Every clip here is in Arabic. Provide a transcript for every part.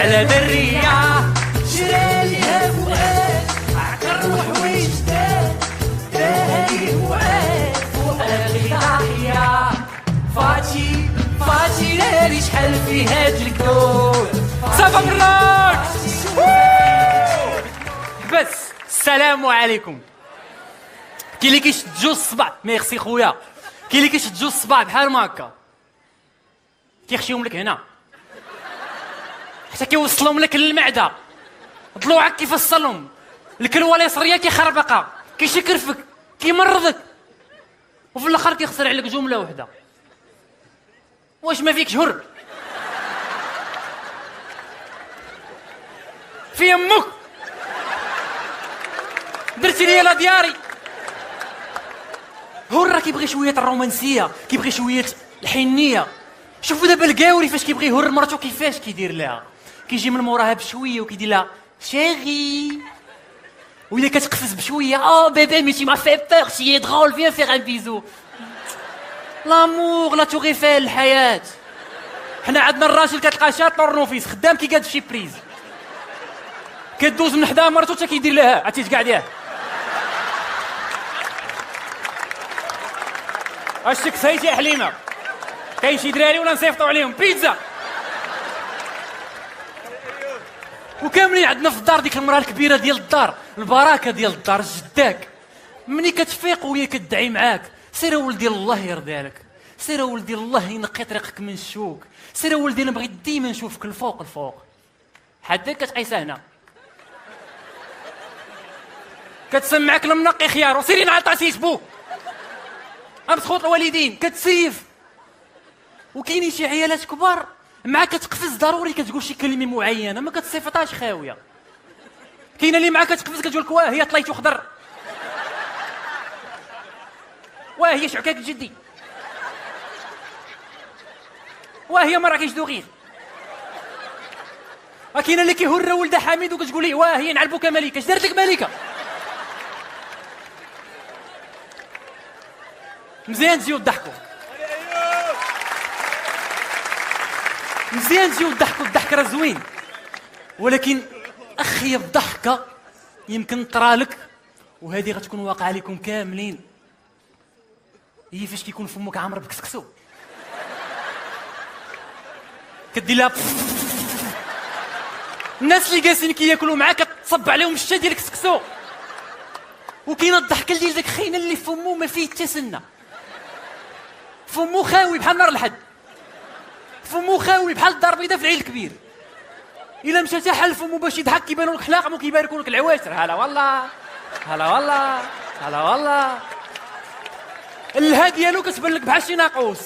على درية شراليها فؤاد عكر وحويج داد داهي وعاد فؤاد ضاحية فاتي ناري شحال في هاد الكون صافا براك بس. السلام عليكم. كاين اللي كيشد جوج الصباع، ميرسي خويا، كاين اللي كيشد جوج الصباع بحال ما هكا كيخشيهم لك هنا حتى كيوصلهم لك للمعده، ضلوعك كيفصلهم، الكلوه اليسريه كيخربقها، كيشكرفك، كيمرضك، وفي الاخر كيخسر عليك جمله واحده. واش ما فيكش هر في امك درتي لي لا دياري. هر كيبغي شويه الرومانسيه، كيبغي شويه الحنيه. شوفوا دابا القاوري فاش كيبغي يهر مرتو كيفاش كيدير لها، كيجي من موراها بشويه وكيدير لها شيري، وإلا كتقفز بشويه بيبي مي تي ما في بور سي درول فيان فيغ ان بيزو. لامور لا تور ايفيل الحياه. حنا عندنا الراجل كتلقاه شاد طورنوفيس خدام كيقاد في شي بريز، كدوز من حدا مرتو حتى كيدير لها عرفتي تقعد ياه اش تكسيتي يا حليمه. كاين شي دراري ولا نصيفطوا عليهم بيتزا. وكاملين عندنا في الدار ديك المراه الكبيره ديال الدار، البركه ديال الدار جداك، ملي كتفيق وهي كتدعي معاك سير ولدي الله يرضي عليك، سير ولدي الله ينقي طريقك من الشوك، سير ولدي انا بغيت ديما نشوفك الفوق الفوق. حداك كتقيسها هنا كتسمعك المنقي خيار وسيري نعطى سيسبو امسخوط الوالدين كتسيف. وكاينين شي عيالات كبار معاك كتقفز ضروري كتقول شي كلمه معينه ما كتصيفطهاش خاويه. كاينه اللي معاك كتقفز كتقول لك واه هي طليتو خضر، واه هي شعكاك جدي، واه هي مراكش دوغير. كاينه اللي كيهر ولدها حميد وكتقول ليه واه هي نعلبوك ملكه. اش دارت لك ملكه؟ مزيان تجيو تضحكوا، مزيان تجيو تضحكوا، الضحك راه زوين، ولكن اخيب ضحكه يمكن طرالك وهذه غتكون واقعه لكم كاملين، هي فاش كيكون فمك عامر بكسكسو كدير لها الناس اللي جالسين كياكلوا معاك كتصب عليهم الشتا ديال الكسكسو. وكاينه الضحكه ديال داك خينا اللي فمو ما فيه حتى سنه، فمو خاوي بحال نار الحد، فمو خاوي بحال الدار البيضاء في العيد الكبير. الا مشى حتى حل فمو باش يضحك كيبانوا لك حلاقم وكيباركوا لك العواشر. هلا والله هلا والله هلا والله. الها ديالو كتبان لك بحال شي ناقوس.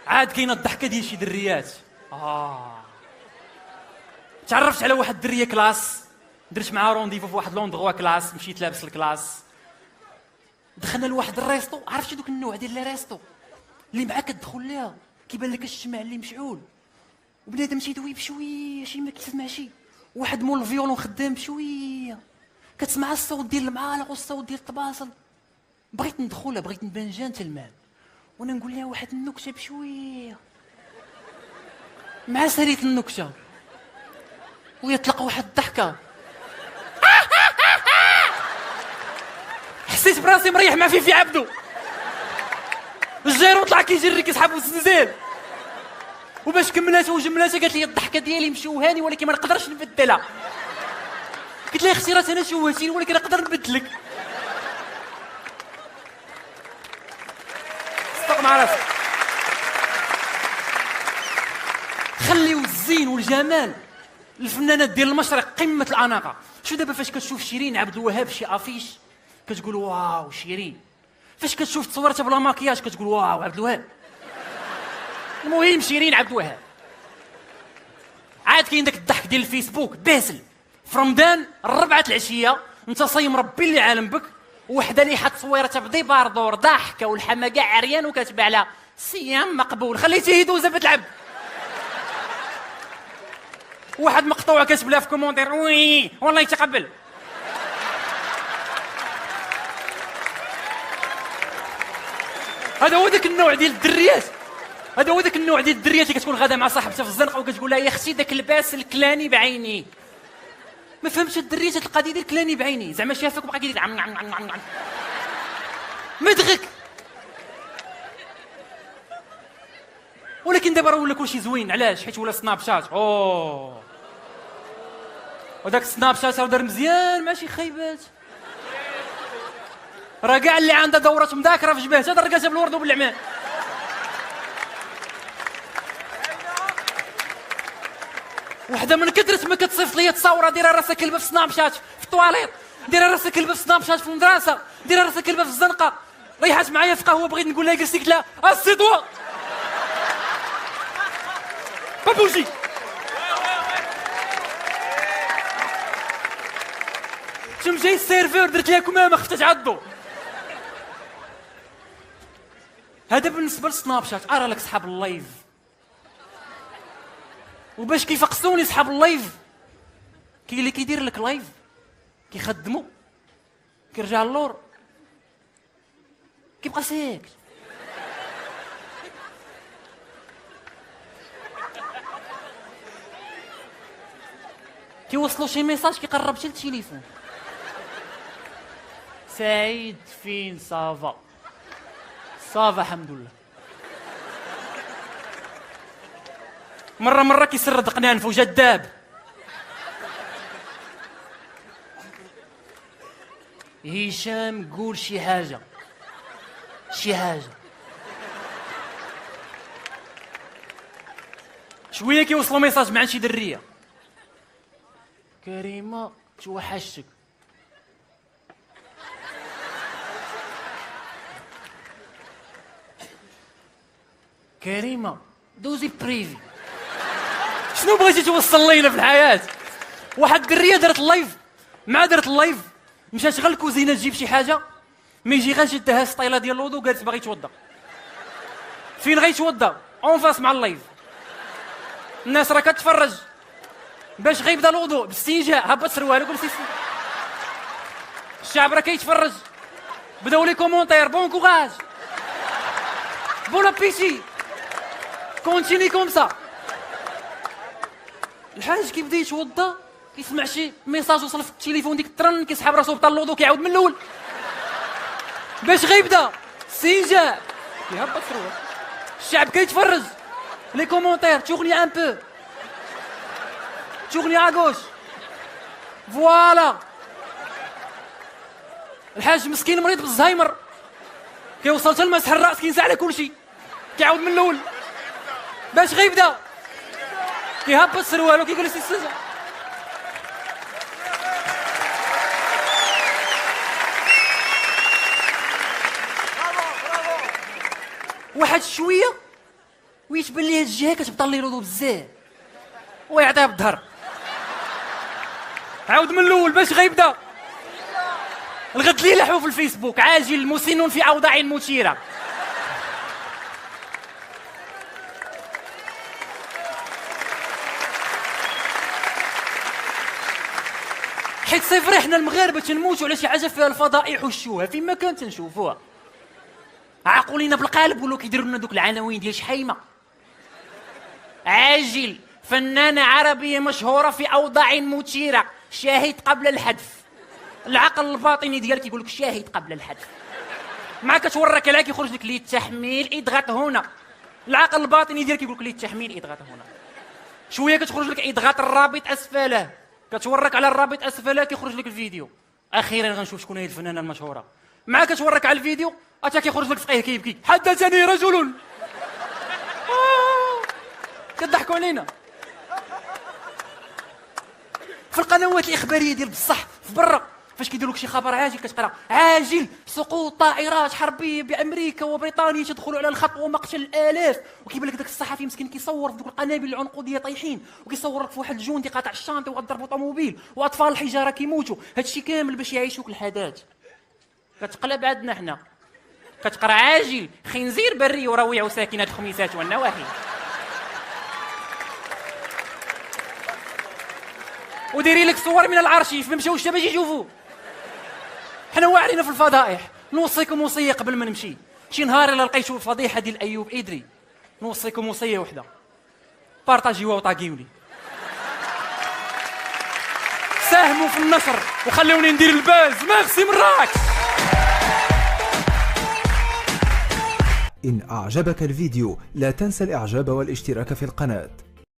عاد كاينه الضحكه ديال شي دريات. تعرفت على واحد الدريه كلاس، درت معاه رونديفو في واحد لوندغوا كلاس، مشيت لابس الكلاس، دخلنا لواحد الريستو. عرفتي دوك النوع ديال لي ريستو اللي معاك كتدخل ليها كيبان لك الشمع اللي مشعول وبنادم تيدوي بشويه شي ما كيسمعش، واحد مول الفيولون خدام بشويه، كتسمع الصوت ديال المعالق والصوت ديال الطباصل. بغيت ندخلها، بغيت نبان جنتلمان وانا نقول لها واحد النكته بشويه، مع ساليت النكته ويطلق واحد الضحكه. حسيت براسي مريح مع فيفي عبدو، الجيرو طلع كيجري كيسحب الزنزال. وباش كملات وجملاتها قالت لي الضحكه ديالي مشوهاني ولكن ما نقدرش نبدلها. قلت لها اختي راه انا شوهتيني ولكن نقدر نبدلك. صدق مع راسك. خليو الزين والجمال الفنانات ديال المشرق قمه الاناقه. شو دابا فاش كتشوف شيرين عبد الوهاب شي افيش كتقول واو شيرين، فاش كتشوف تصورتها بلا ماكياج كتقول واو عبد الوهاب. المهم شيرين عبد الوهاب. عاد كاين داك الضحك ديال الفيسبوك باسل في رمضان الربعه العشيه انت صايم ربي اللي عالم بك، وحده اللي حط تصويرتها بدي باردور ضاحكه والحما كاع عريان وكاتبه على صيام مقبول خليتيه يدوز بتلعب. واحد مقطوعه كاتب لها في كومونتير وي والله يتقبل. هذا هو داك النوع ديال الدريات، هذا هو ذاك النوع ديال الدريه اللي كتكون غاده مع صاحبتها في الزنقه وكتقول لها يا اختي داك اللباس الكلاني بعيني. ما فهمتش الدريه هاد القضيه ديال الكلاني بعيني، زعما شافك وبقى كيدير عم مدغك. ولكن دابا راه ولا كلشي زوين، علاش؟ حيت ولا سناب شات. وداك السناب شات راه دار مزيان ماشي خايبات. راه كاع اللي عندها دورات مذاكره في جبهتها درقاتها بالورد وبالعمان. وحده من كثرت ما كتصيفط ليا تصاوره دايره راسها كلبه في سناب شات في الطواليط، دايره راسها كلبه في سناب شات في المدرسه، دايره راسها كلبه في الزنقه. ريحات معايا في قهوه بغيت نقول لها جلسي، قلت لها اسي دوا بابوجي. شم جاي السيرفور درت لها كمامه خفت تعضو. هذا بالنسبه للسناب شات. ارى لك صحاب اللايف، وباش كيفقسوني صحاب اللايف، كاين اللي كيدير لك لايف كيخدمو كيرجع اللور كيبقى ساكت. كيوصلوا شي ميساج كيقرب حتى للتليفون. سعيد فين؟ صافا صافا الحمد لله. مرة كيسرد قنانفو جذاب. هشام قول شي حاجة شي حاجة. شوية كيوصلوا ميساج مع شي درية. كريمة توحشتك. كريمة دوزي بريفي. شنو بغيتي توصل لينا في الحياة؟ واحد الدريه دارت اللايف مع دارت اللايف، مشات غير الكوزينه تجيب شي حاجه، ما يجي غير شدها السطيله ديال الوضو قالت باغي يتوضا. فين غيتوضا؟ اون فاس مع اللايف. الناس راه كتفرج باش غيبدا الوضوء باستنجاء، هبط سروالو قول سي. الشعب راه كيتفرج. بداو لي كومونتير بون كوراج بون ابيتي كونتيني كوم سا. الحاج كيبدا يتوضا كيسمع شي ميساج وصل في التليفون، ديك الترن كيسحب راسو بطال الوضو كيعاود من الاول باش غيبدا استنجاء كيهبط سروال. الشعب كيتفرج لي كومونتير تورني ان بو تورني ا غوش فوالا. الحاج مسكين مريض بالزهايمر كيوصل حتى لمسح الراس كينسى على كلشي كيعاود من الاول باش غيبدا كيهبط سروالو كيقول سي سيزا. واحد شويه ويتبان ليه الجهه كتبطل ليه الوضو بزاف ويعطيها بالظهر عاود من الاول باش غيبدا. الغد لي لحو في الفيسبوك عاجل مسن في اوضاع مثيره. حيت صفري حنا المغاربه تنموتوا على شي حاجه فيها الفضائح والشوهه، فين ما كان تنشوفوها. عاقوا لينا بالقالب ولاو كيديروا لنا دوك العناوين ديال شحيمه. عاجل فنانه عربيه مشهوره في اوضاع مثيره، شاهد قبل الحذف. العقل الباطني ديالك يقول لك شاهد قبل الحذف. مع كتورك عليك يخرج لك للتحميل اضغط هنا. العقل الباطني ديالك يقول لك للتحميل اضغط هنا. شويه كتخرج لك اضغط الرابط اسفله، كتورك على الرابط اسفله كيخرج لك الفيديو. اخيرا غنشوف شكون هي الفنانه المشهوره. مع كتورك على الفيديو اتا كيخرج لك فقيه كيبكي حدثني رجل. كتضحكوا علينا. في القنوات الاخباريه ديال بصح في برا فاش كيديروا لك شي خبر عاجل كتقرا عاجل سقوط طائرات حربيه بامريكا وبريطانيا تدخل على الخط ومقتل الالاف، وكيبان لك داك الصحفي مسكين كيصور في دوك القنابل العنقوديه طايحين، وكيصور لك في واحد الجندي قاطع الشانطه وغضربوا طوموبيل واطفال الحجاره كيموتوا. هادشي كامل باش يعيشوك الحدث. كتقلب عندنا حنا كتقرا عاجل خنزير بري ورويع ساكنه الخميسات والنواحي، وديري لك صور من الارشيف ما مشاوش حتى باش يشوفوا. حنا واعرين في الفضائح. نوصيكم وصيه قبل ما نمشي، شي نهار الا لقيتوا الفضيحه ديال ايوب ادري نوصيكم وصيه وحده، بارطاجيوها وطاقيوني، ساهموا في النشر وخلوني ندير الباز. ميرسي مراكش. إن أعجبك الفيديو لا تنسى الإعجاب والاشتراك في القناة.